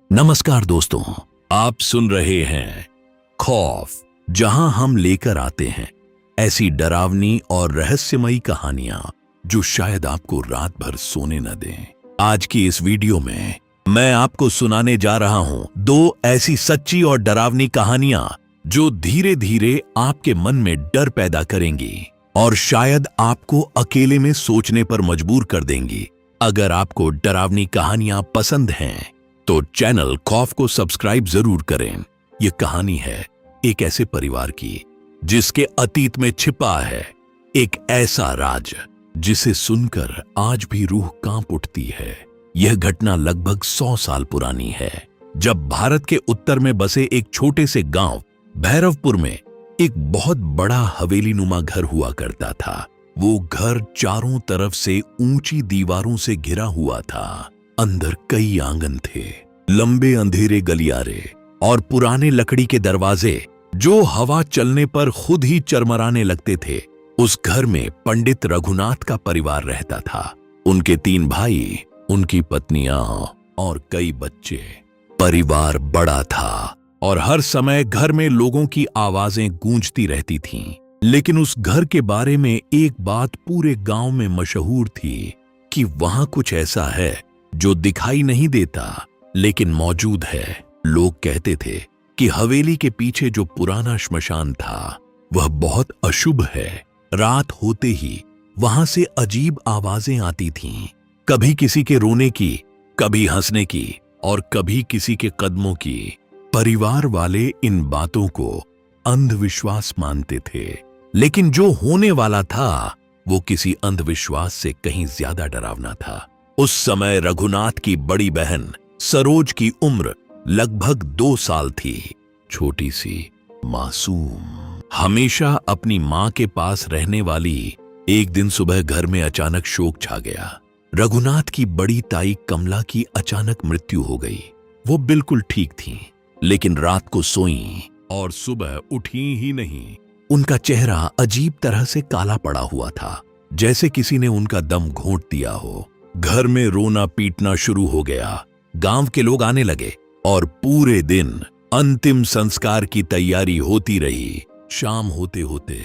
नमस्कार दोस्तों, आप सुन रहे हैं खौफ, जहां हम लेकर आते हैं ऐसी डरावनी और रहस्यमयी कहानियां जो शायद आपको रात भर सोने न दें। आज की इस वीडियो में मैं आपको सुनाने जा रहा हूं दो ऐसी सच्ची और डरावनी कहानियां जो धीरे धीरे आपके मन में डर पैदा करेंगी और शायद आपको अकेले में सोचने पर मजबूर कर देंगी। अगर आपको डरावनी कहानियां पसंद हैं तो चैनल खौफ को सब्सक्राइब जरूर करें। यह कहानी है एक ऐसे परिवार की जिसके अतीत में छिपा है एक ऐसा राज जिसे सुनकर आज भी रूह कांप उठती है। यह घटना लगभग 100 साल पुरानी है, जब भारत के उत्तर में बसे एक छोटे से गांव भैरवपुर में एक बहुत बड़ा हवेलीनुमा घर हुआ करता था। वो घर चारों तरफ से ऊंची दीवारों से घिरा हुआ था। अंदर कई आंगन थे, लंबे अंधेरे गलियारे और पुराने लकड़ी के दरवाजे जो हवा चलने पर खुद ही चरमराने लगते थे। उस घर में पंडित रघुनाथ का परिवार रहता था। उनके 3 भाई, उनकी पत्नियां और कई बच्चे। परिवार बड़ा था और हर समय घर में लोगों की आवाजें गूंजती रहती थीं। लेकिन उस घर के बारे में एक बात पूरे गांव में मशहूर थी कि वहां कुछ ऐसा है जो दिखाई नहीं देता लेकिन मौजूद है। लोग कहते थे कि हवेली के पीछे जो पुराना श्मशान था वह बहुत अशुभ है। रात होते ही वहां से अजीब आवाजें आती थीं, कभी किसी के रोने की, कभी हंसने की और कभी किसी के कदमों की। परिवार वाले इन बातों को अंधविश्वास मानते थे, लेकिन जो होने वाला था वो किसी अंधविश्वास से कहीं ज्यादा डरावना था। उस समय रघुनाथ की बड़ी बहन सरोज की उम्र लगभग 2 साल थी। छोटी सी, मासूम, हमेशा अपनी मां के पास रहने वाली। एक दिन सुबह घर में अचानक शोक छा गया। रघुनाथ की बड़ी ताई कमला की अचानक मृत्यु हो गई। वो बिल्कुल ठीक थी, लेकिन रात को सोईं और सुबह उठी ही नहीं। उनका चेहरा अजीब तरह से काला पड़ा हुआ था, जैसे किसी ने उनका दम घोंट दिया हो। घर में रोना पीटना शुरू हो गया। गांव के लोग आने लगे और पूरे दिन अंतिम संस्कार की तैयारी होती रही। शाम होते होते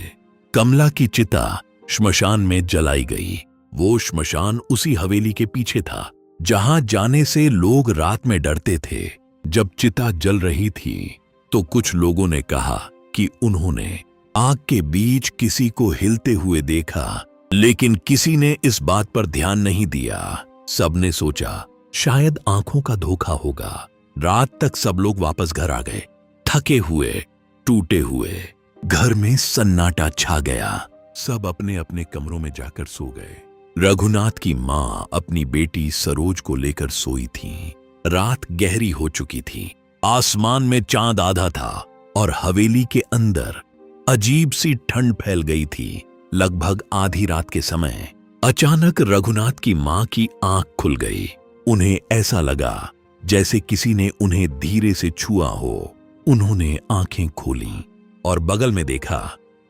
कमला की चिता श्मशान में जलाई गई। वो श्मशान उसी हवेली के पीछे था जहां जाने से लोग रात में डरते थे। जब चिता जल रही थी तो कुछ लोगों ने कहा कि उन्होंने आग के बीच किसी को हिलते हुए देखा, लेकिन किसी ने इस बात पर ध्यान नहीं दिया। सबने सोचा शायद आंखों का धोखा होगा। रात तक सब लोग वापस घर आ गए, थके हुए, टूटे हुए। घर में सन्नाटा छा गया। सब अपने अपने कमरों में जाकर सो गए। रघुनाथ की मां अपनी बेटी सरोज को लेकर सोई थी। रात गहरी हो चुकी थी। आसमान में चांद आधा था और हवेली के अंदर अजीब सी ठंड फैल गई थी। लगभग आधी रात के समय अचानक रघुनाथ की मां की आंख खुल गई। उन्हें ऐसा लगा जैसे किसी ने उन्हें धीरे से छुआ हो। उन्होंने आंखें खोली और बगल में देखा।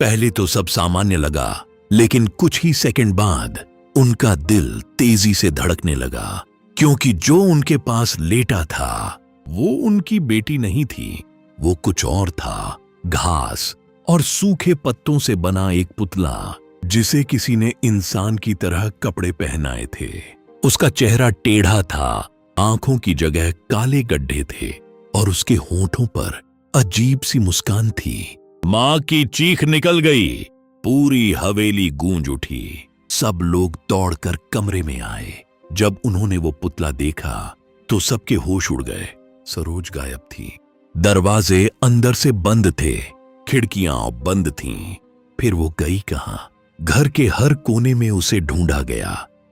पहले तो सब सामान्य लगा, लेकिन कुछ ही सेकंड बाद उनका दिल तेजी से धड़कने लगा, क्योंकि जो उनके पास लेटा था वो उनकी बेटी नहीं थी। वो कुछ और था। घास और सूखे पत्तों से बना एक पुतला जिसे किसी ने इंसान की तरह कपड़े पहनाए थे। उसका चेहरा टेढ़ा था, आंखों की जगह काले गड्ढे थे और उसके होठों पर अजीब सी मुस्कान थी। मां की चीख निकल गई। पूरी हवेली गूंज उठी। सब लोग दौड़कर कमरे में आए। जब उन्होंने वो पुतला देखा तो सबके होश उड़ गए। सरोज गायब थी। दरवाजे अंदर से बंद थे, खिड़कियां बंद थीं। फिर वो गई कहां? घर के हर कोने में उसे ढूंढा गया,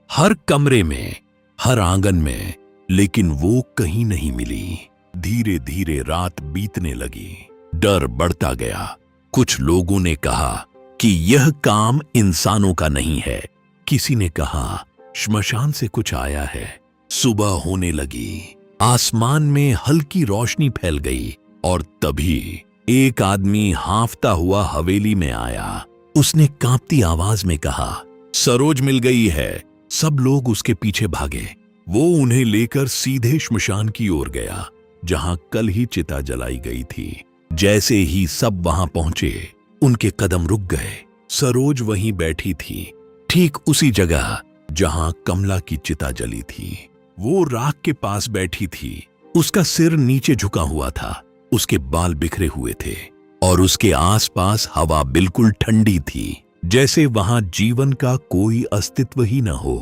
हर कमरे में, हर आंगन में, लेकिन वो कहीं नहीं मिली। धीरे धीरे रात बीतने लगी। डर बढ़ता गया। कुछ लोगों ने कहा कि यह काम इंसानों का नहीं है। किसी ने कहा श्मशान से कुछ आया है। सुबह होने लगी। आसमान में हल्की रोशनी फैल गई और तभी एक आदमी हांफता हुआ हवेली में आया। उसने कांपती आवाज में कहा, सरोज मिल गई है। सब लोग उसके पीछे भागे। वो उन्हें लेकर सीधे श्मशान की ओर गया। जहां कल ही चिता जलाई गई थी। जैसे ही सब वहां पहुंचे, उनके कदम रुक गए। सरोज वहीं बैठी थी, ठीक उसी जगह जहां कमला की चिता जली थी। वो राख के पास बैठी थी। उसका सिर नीचे झुका हुआ था, उसके बाल बिखरे हुए थे और उसके आसपास हवा बिल्कुल ठंडी थी, जैसे वहां जीवन का कोई अस्तित्व ही न हो।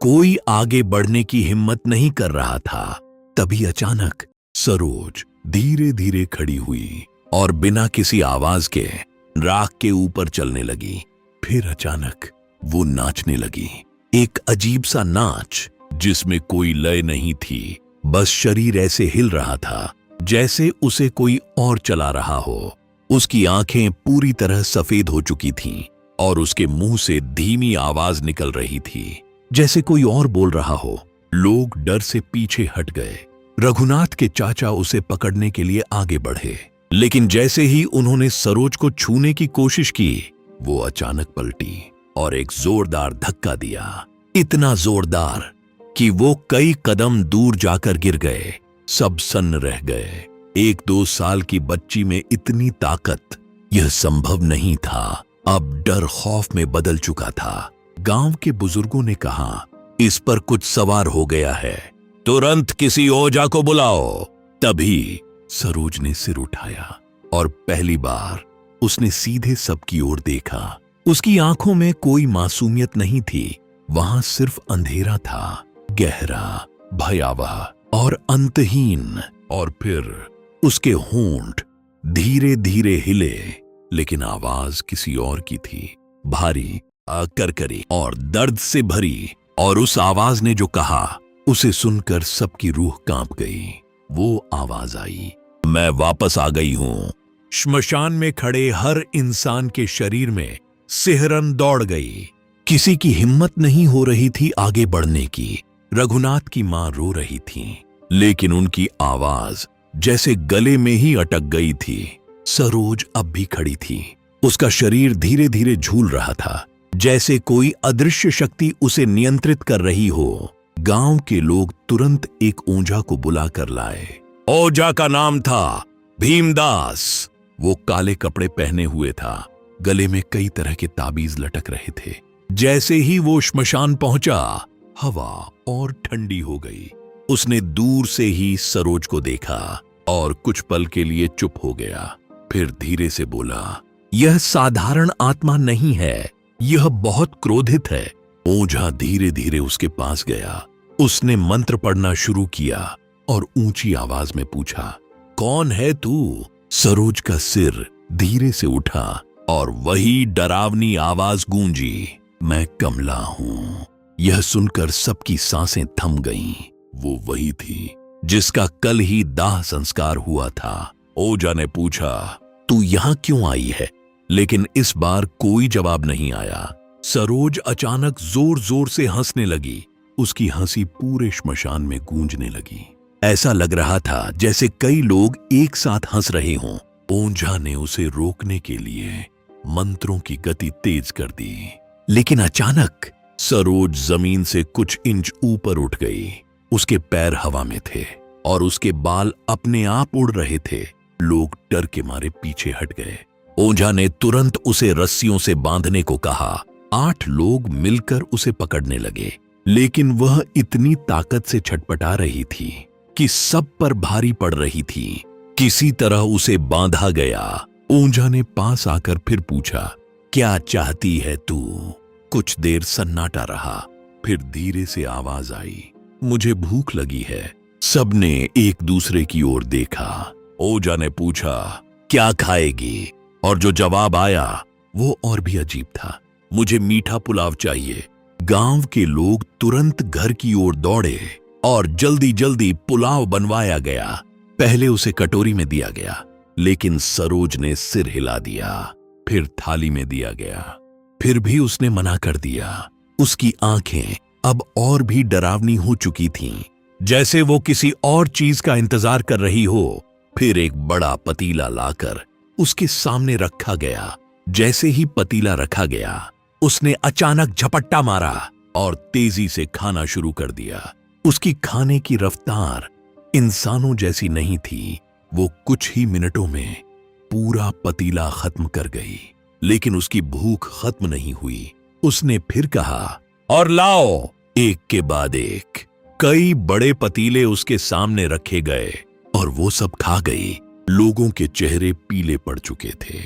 कोई आगे बढ़ने की हिम्मत नहीं कर रहा था। तभी अचानक सरोज धीरे धीरे खड़ी हुई और बिना किसी आवाज के राख के ऊपर चलने लगी। फिर अचानक वो नाचने लगी, एक अजीब सा नाच जिसमें कोई लय नहीं थी, बस शरीर ऐसे हिल रहा था जैसे उसे कोई और चला रहा हो। उसकी आंखें पूरी तरह सफेद हो चुकी थीं और उसके मुंह से धीमी आवाज निकल रही थी, जैसे कोई और बोल रहा हो। लोग डर से पीछे हट गए। रघुनाथ के चाचा उसे पकड़ने के लिए आगे बढ़े, लेकिन जैसे ही उन्होंने सरोज को छूने की कोशिश की, वो अचानक पलटी और एक जोरदार धक्का दिया, इतना जोरदार कि वो कई कदम दूर जाकर गिर गए। सब सन्न रह गए। 1-2 साल की बच्ची में इतनी ताकत, यह संभव नहीं था। अब डर खौफ में बदल चुका था। गांव के बुजुर्गों ने कहा, इस पर कुछ सवार हो गया है, तुरंत किसी ओझा को बुलाओ। तभी सरोज ने सिर उठाया और पहली बार उसने सीधे सबकी ओर देखा। उसकी आंखों में कोई मासूमियत नहीं थी, वहां सिर्फ अंधेरा था, गहरा, भयावह और अंतहीन। और फिर उसके होंठ धीरे धीरे हिले, लेकिन आवाज किसी और की थी, भारी, करकरी और दर्द से भरी। और उस आवाज ने जो कहा, उसे सुनकर सबकी रूह कांप गई। वो आवाज आई, मैं वापस आ गई हूं। श्मशान में खड़े हर इंसान के शरीर में सिहरन दौड़ गई। किसी की हिम्मत नहीं हो रही थी आगे बढ़ने की। रघुनाथ की मां रो रही थी, लेकिन उनकी आवाज जैसे गले में ही अटक गई थी। सरोज अब भी खड़ी थी। उसका शरीर धीरे धीरे झूल रहा था, जैसे कोई अदृश्य शक्ति उसे नियंत्रित कर रही हो। गांव के लोग तुरंत एक ओझा को बुलाकर लाए। ओझा का नाम था भीमदास। वो काले कपड़े पहने हुए था, गले में कई तरह के ताबीज लटक रहे थे। जैसे ही वो श्मशान पहुंचा, हवा और ठंडी हो गई। उसने दूर से ही सरोज को देखा और कुछ पल के लिए चुप हो गया। फिर धीरे से बोला, यह साधारण आत्मा नहीं है, यह बहुत क्रोधित है। ओझा धीरे धीरे उसके पास गया। उसने मंत्र पढ़ना शुरू किया और ऊंची आवाज में पूछा, कौन है तू? सरोज का सिर धीरे से उठा और वही डरावनी आवाज गूंजी, मैं कमला हूं। यह सुनकर सबकी सांसें थम गईं। वो वही थी जिसका कल ही दाह संस्कार हुआ था। ओझा ने पूछा, तू यहां क्यों आई है? लेकिन इस बार कोई जवाब नहीं आया। सरोज अचानक जोर जोर से हंसने लगी। उसकी हंसी पूरे श्मशान में गूंजने लगी। ऐसा लग रहा था जैसे कई लोग एक साथ हंस रहे हों। ओझा ने उसे रोकने के लिए मंत्रों की गति तेज कर दी, लेकिन अचानक सरोज जमीन से कुछ इंच ऊपर उठ गई। उसके पैर हवा में थे और उसके बाल अपने आप उड़ रहे थे। लोग डर के मारे पीछे हट गए। ओझा ने तुरंत उसे रस्सियों से बांधने को कहा। 8 लोग मिलकर उसे पकड़ने लगे, लेकिन वह इतनी ताकत से छटपटा रही थी कि सब पर भारी पड़ रही थी। किसी तरह उसे बांधा गया। ओझा ने पास आकर फिर पूछा, क्या चाहती है तू? कुछ देर सन्नाटा रहा, फिर धीरे से आवाज आई, मुझे भूख लगी है। सबने एक दूसरे की ओर देखा। ओझा ने पूछा, क्या खाएगी? और जो जवाब आया वो और भी अजीब था, मुझे मीठा पुलाव चाहिए। गांव के लोग तुरंत घर की ओर दौड़े और जल्दी जल्दी पुलाव बनवाया गया। पहले उसे कटोरी में दिया गया, लेकिन सरोज ने सिर हिला दिया। फिर थाली में दिया गया, फिर भी उसने मना कर दिया। उसकी आंखें अब और भी डरावनी हो चुकी थीं, जैसे वो किसी और चीज का इंतजार कर रही हो। फिर एक बड़ा पतीला लाकर उसके सामने रखा गया। जैसे ही पतीला रखा गया, उसने अचानक झपट्टा मारा और तेजी से खाना शुरू कर दिया। उसकी खाने की रफ्तार इंसानों जैसी नहीं थी। वो कुछ ही मिनटों में पूरा पतीला खत्म कर गई, लेकिन उसकी भूख खत्म नहीं हुई। उसने फिर कहा, और लाओ। एक के बाद एक कई बड़े पतीले उसके सामने रखे गए और वो सब खा गई। लोगों के चेहरे पीले पड़ चुके थे।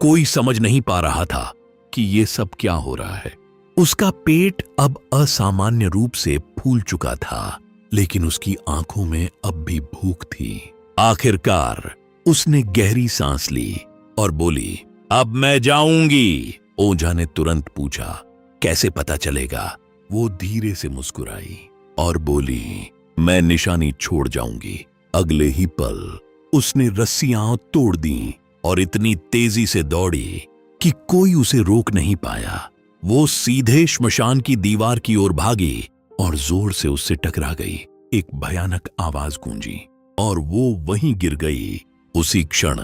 कोई समझ नहीं पा रहा था कि ये सब क्या हो रहा है। उसका पेट अब असामान्य रूप से फूल चुका था, लेकिन उसकी आंखों में अब भी भूख थी। आखिरकार उसने गहरी सांस ली और बोली, अब मैं जाऊंगी। ओझा ने तुरंत पूछा, कैसे पता चलेगा? वो धीरे से मुस्कुराई और बोली, मैं निशानी छोड़ जाऊंगी। अगले ही पल उसने रस्सियां तोड़ दी और इतनी तेजी से दौड़ी कि कोई उसे रोक नहीं पाया। वो सीधे श्मशान की दीवार की ओर भागी और जोर से उससे टकरा गई। एक भयानक आवाज गूंजी और वो वहीं गिर गई। उसी क्षण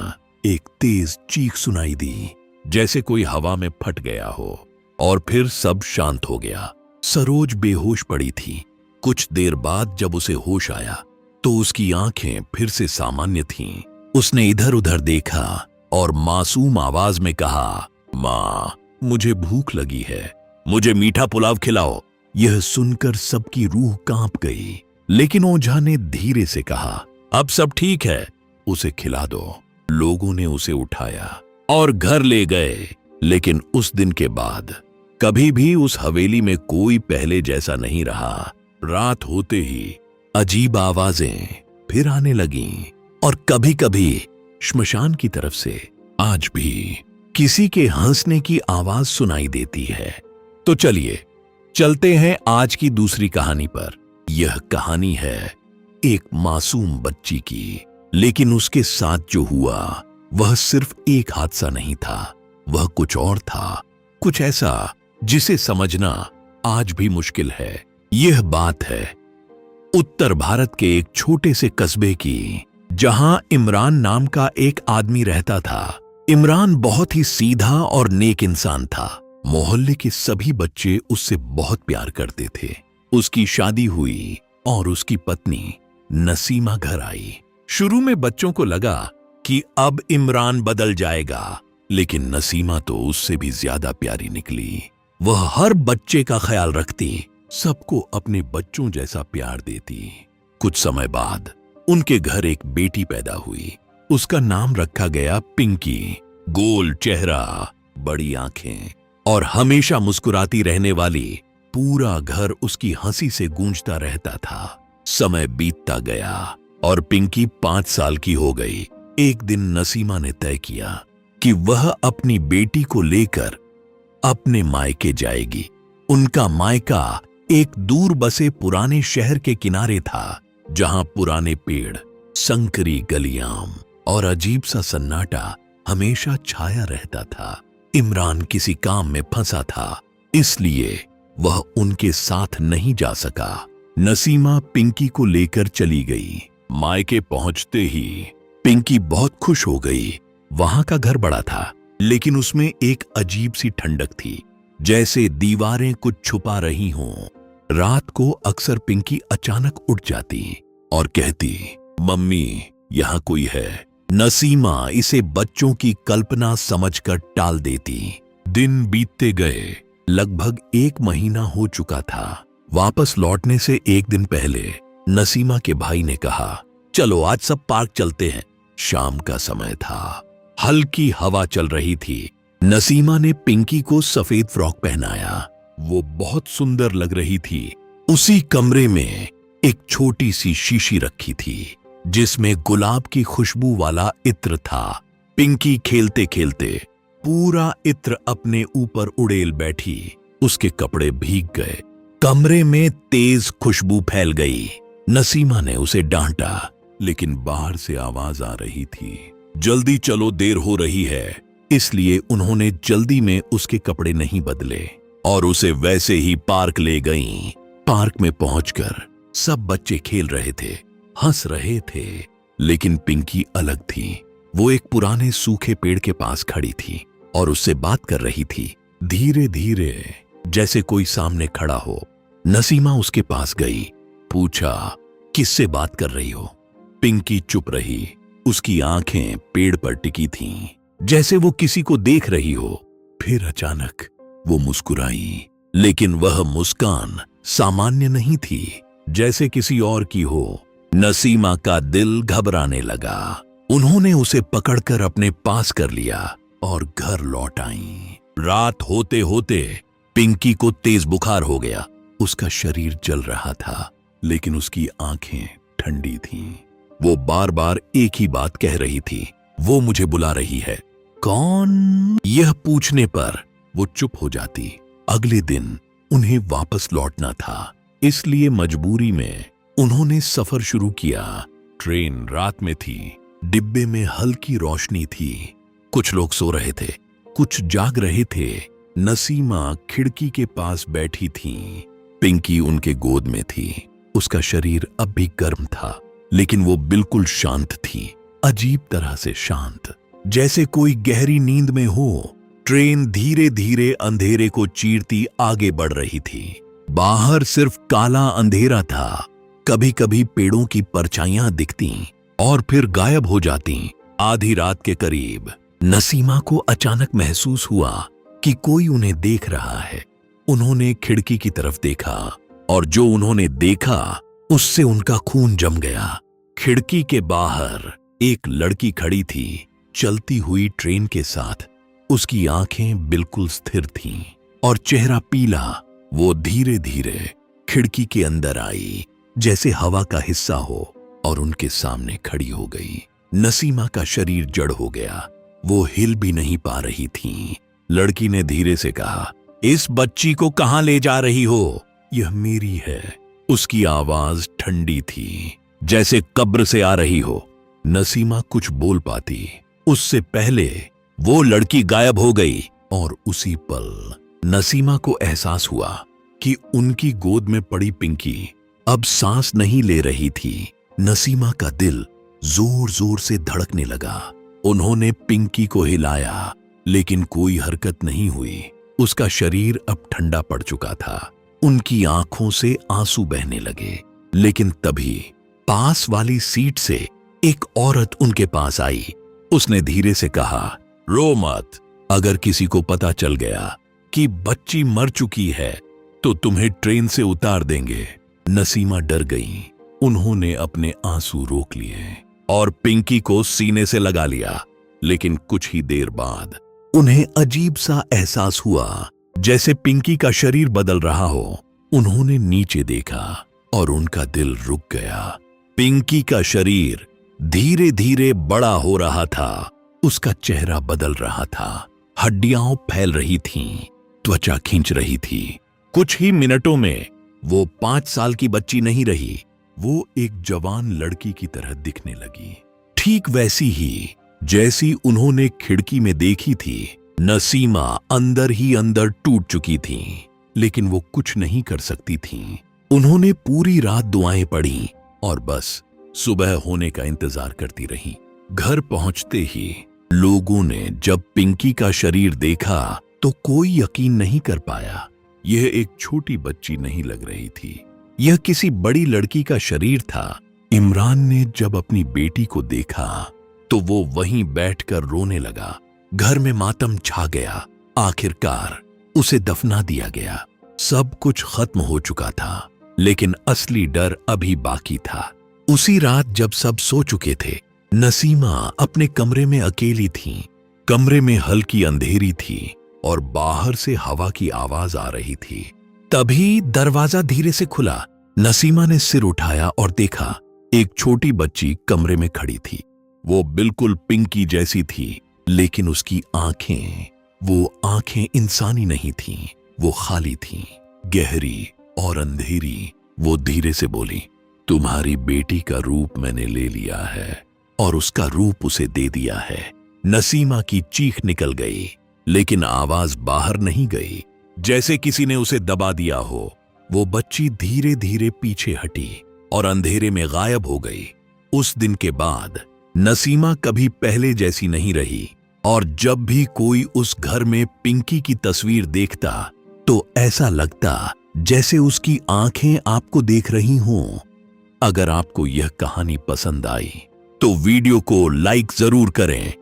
एक तेज चीख सुनाई दी, जैसे कोई हवा में फट गया हो, और फिर सब शांत हो गया। सरोज बेहोश पड़ी थी। कुछ देर बाद जब उसे होश आया तो उसकी आंखें फिर से सामान्य थीं। उसने इधर उधर देखा और मासूम आवाज में कहा, माँ, मुझे भूख लगी है, मुझे मीठा पुलाव खिलाओ। यह सुनकर सबकी रूह कांप गई, लेकिन ओझा ने धीरे से कहा, अब सब ठीक है, उसे खिला दो। लोगों ने उसे उठाया और घर ले गए। लेकिन उस दिन के बाद कभी भी उस हवेली में कोई पहले जैसा नहीं रहा। रात होते ही अजीब आवाजें फिर आने लगीं और कभी कभी श्मशान की तरफ से आज भी किसी के हंसने की आवाज सुनाई देती है। तो चलिए चलते हैं आज की दूसरी कहानी पर। यह कहानी है एक मासूम बच्ची की, लेकिन उसके साथ जो हुआ वह सिर्फ एक हादसा नहीं था, वह कुछ और था, कुछ ऐसा जिसे समझना आज भी मुश्किल है। यह बात है उत्तर भारत के एक छोटे से कस्बे की, जहां इमरान नाम का एक आदमी रहता था। इमरान बहुत ही सीधा और नेक इंसान था। मोहल्ले के सभी बच्चे उससे बहुत प्यार करते थे। उसकी शादी हुई और उसकी पत्नी नसीमा घर आई। शुरू में बच्चों को लगा कि अब इमरान बदल जाएगा, लेकिन नसीमा तो उससे भी ज्यादा प्यारी निकली। वह हर बच्चे का ख्याल रखती, सबको अपने बच्चों जैसा प्यार देती। कुछ समय बाद उनके घर एक बेटी पैदा हुई। उसका नाम रखा गया पिंकी। गोल चेहरा, बड़ी आंखें और हमेशा मुस्कुराती रहने वाली। पूरा घर उसकी हंसी से गूंजता रहता था। समय बीतता गया और पिंकी 5 साल की हो गई। एक दिन नसीमा ने तय किया कि वह अपनी बेटी को लेकर अपने मायके जाएगी। उनका मायका एक दूर बसे पुराने शहर के किनारे था, जहां पुराने पेड़, संकरी गलियां और अजीब सा सन्नाटा हमेशा छाया रहता था। इमरान किसी काम में फंसा था, इसलिए वह उनके साथ नहीं जा सका। नसीमा पिंकी को लेकर चली गई। मायके पहुंचते ही पिंकी बहुत खुश हो गई। वहां का घर बड़ा था, लेकिन उसमें एक अजीब सी ठंडक थी, जैसे दीवारें कुछ छुपा रही हों। रात को अक्सर पिंकी अचानक उठ जाती और कहती, मम्मी, यहाँ कोई है। नसीमा इसे बच्चों की कल्पना समझकर टाल देती। दिन बीतते गए। लगभग 1 महीना हो चुका था। वापस लौटने से एक दिन पहले नसीमा के भाई ने कहा, चलो आज सब पार्क चलते हैं। शाम का समय था, हल्की हवा चल रही थी। नसीमा ने पिंकी को सफेद फ्रॉक पहनाया। वो बहुत सुंदर लग रही थी। उसी कमरे में एक छोटी सी शीशी रखी थी, जिसमें गुलाब की खुशबू वाला इत्र था। पिंकी खेलते खेलते पूरा इत्र अपने ऊपर उड़ेल बैठी। उसके कपड़े भीग गए। कमरे में तेज खुशबू फैल गई। नसीमा ने उसे डांटा, लेकिन बाहर से आवाज आ रही थी, जल्दी चलो, देर हो रही है। इसलिए उन्होंने जल्दी में उसके कपड़े नहीं बदले और उसे वैसे ही पार्क ले गईं। पार्क में पहुंचकर सब बच्चे खेल रहे थे, हंस रहे थे, लेकिन पिंकी अलग थी। वो एक पुराने सूखे पेड़ के पास खड़ी थी और उससे बात कर रही थी, धीरे धीरे, जैसे कोई सामने खड़ा हो। नसीमा उसके पास गई, पूछा, किससे बात कर रही हो? पिंकी चुप रही। उसकी आंखें पेड़ पर टिकी थीं, जैसे वो किसी को देख रही हो। फिर अचानक वो मुस्कुराई, लेकिन वह मुस्कान सामान्य नहीं थी, जैसे किसी और की हो। नसीमा का दिल घबराने लगा। उन्होंने उसे पकड़कर अपने पास कर लिया और घर लौट आईं। रात होते होते पिंकी को तेज बुखार हो गया। उसका शरीर जल रहा था, लेकिन उसकी आंखें ठंडी थीं। वो बार बार एक ही बात कह रही थी, वो मुझे बुला रही है। कौन? यह पूछने पर वो चुप हो जाती। अगले दिन उन्हें वापस लौटना था, इसलिए मजबूरी में उन्होंने सफर शुरू किया। ट्रेन रात में थी, डिब्बे में हल्की रोशनी थी। कुछ लोग सो रहे थे, कुछ जाग रहे थे। नसीमा खिड़की के पास बैठी थी। पिंकी उनके गोद में थी। उसका शरीर अब भी गर्म था, लेकिन वो बिल्कुल शांत थी, अजीब तरह से शांत, जैसे कोई गहरी नींद में हो। ट्रेन धीरे धीरे अंधेरे को चीरती आगे बढ़ रही थी। बाहर सिर्फ काला अंधेरा था। कभी कभी पेड़ों की परछाइयां दिखती और फिर गायब हो जाती। आधी रात के करीब नसीमा को अचानक महसूस हुआ कि कोई उन्हें देख रहा है। उन्होंने खिड़की की तरफ देखा और जो उन्होंने देखा उससे उनका खून जम गया। खिड़की के बाहर एक लड़की खड़ी थी, चलती हुई ट्रेन के साथ। उसकी आंखें बिल्कुल स्थिर थीं और चेहरा पीला। वो धीरे धीरे खिड़की के अंदर आई, जैसे हवा का हिस्सा हो, और उनके सामने खड़ी हो गई। नसीमा का शरीर जड़ हो गया। वो हिल भी नहीं पा रही थी। लड़की ने धीरे से कहा, इस बच्ची को कहां ले जा रही हो? यह मेरी है। उसकी आवाज ठंडी थी, जैसे कब्र से आ रही हो। नसीमा कुछ बोल पाती, उससे पहले वो लड़की गायब हो गई। और उसी पल नसीमा को एहसास हुआ कि उनकी गोद में पड़ी पिंकी अब सांस नहीं ले रही थी। नसीमा का दिल जोर जोर से धड़कने लगा। उन्होंने पिंकी को हिलाया, लेकिन कोई हरकत नहीं हुई। उसका शरीर अब ठंडा पड़ चुका था। उनकी आंखों से आंसू बहने लगे। लेकिन तभी पास वाली सीट से एक औरत उनके पास आई। उसने धीरे से कहा, रो मत। अगर किसी को पता चल गया कि बच्ची मर चुकी है तो तुम्हें ट्रेन से उतार देंगे। नसीमा डर गई। उन्होंने अपने आंसू रोक लिए और पिंकी को सीने से लगा लिया। लेकिन कुछ ही देर बाद उन्हें अजीब सा एहसास हुआ, जैसे पिंकी का शरीर बदल रहा हो। उन्होंने नीचे देखा और उनका दिल रुक गया। पिंकी का शरीर धीरे धीरे बड़ा हो रहा था। उसका चेहरा बदल रहा था। हड्डियां फैल रही थीं, त्वचा खींच रही थी। कुछ ही मिनटों में वो 5 साल की बच्ची नहीं रही। वो एक जवान लड़की की तरह दिखने लगी, ठीक वैसी ही जैसी उन्होंने खिड़की में देखी थी। नसीमा अंदर ही अंदर टूट चुकी थी, लेकिन वो कुछ नहीं कर सकती थीं। उन्होंने पूरी रात दुआएं पढ़ी और बस सुबह होने का इंतजार करती रही। घर पहुंचते ही लोगों ने जब पिंकी का शरीर देखा तो कोई यकीन नहीं कर पाया। यह एक छोटी बच्ची नहीं लग रही थी, यह किसी बड़ी लड़की का शरीर था। इमरान ने जब अपनी बेटी को देखा तो वो वहीं बैठकर रोने लगा। घर में मातम छा गया। आखिरकार उसे दफना दिया गया। सब कुछ खत्म हो चुका था, लेकिन असली डर अभी बाकी था। उसी रात जब सब सो चुके थे, नसीमा अपने कमरे में अकेली थी। कमरे में हल्की अंधेरी थी और बाहर से हवा की आवाज आ रही थी। तभी दरवाजा धीरे से खुला। नसीमा ने सिर उठाया और देखा, एक छोटी बच्ची कमरे में खड़ी थी। वो बिल्कुल पिंकी जैसी थी, लेकिन उसकी आंखें इंसानी नहीं थीं। वो खाली थीं, गहरी और अंधेरी। वो धीरे से बोली, तुम्हारी बेटी का रूप मैंने ले लिया है और उसका रूप उसे दे दिया है। नसीमा की चीख निकल गई, लेकिन आवाज बाहर नहीं गई, जैसे किसी ने उसे दबा दिया हो। वो बच्ची धीरे धीरे पीछे हटी और अंधेरे में गायब हो गई। उस दिन के बाद नसीमा कभी पहले जैसी नहीं रही, और जब भी कोई उस घर में पिंकी की तस्वीर देखता तो ऐसा लगता जैसे उसकी आंखें आपको देख रही हों। अगर आपको यह कहानी पसंद आई तो वीडियो को लाइक जरूर करें।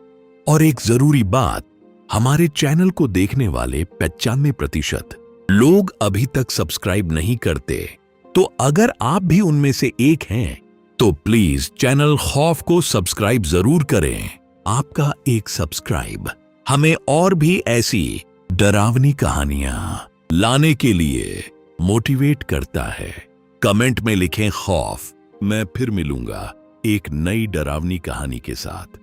और एक जरूरी बात, हमारे चैनल को देखने वाले 95% लोग अभी तक सब्सक्राइब नहीं करते, तो अगर आप भी उनमें से एक हैं तो प्लीज चैनल खौफ को सब्सक्राइब जरूर करें। आपका एक सब्सक्राइब हमें और भी ऐसी डरावनी कहानियां लाने के लिए मोटिवेट करता है। कमेंट में लिखें खौफ। मैं फिर मिलूंगा एक नई डरावनी कहानी के साथ।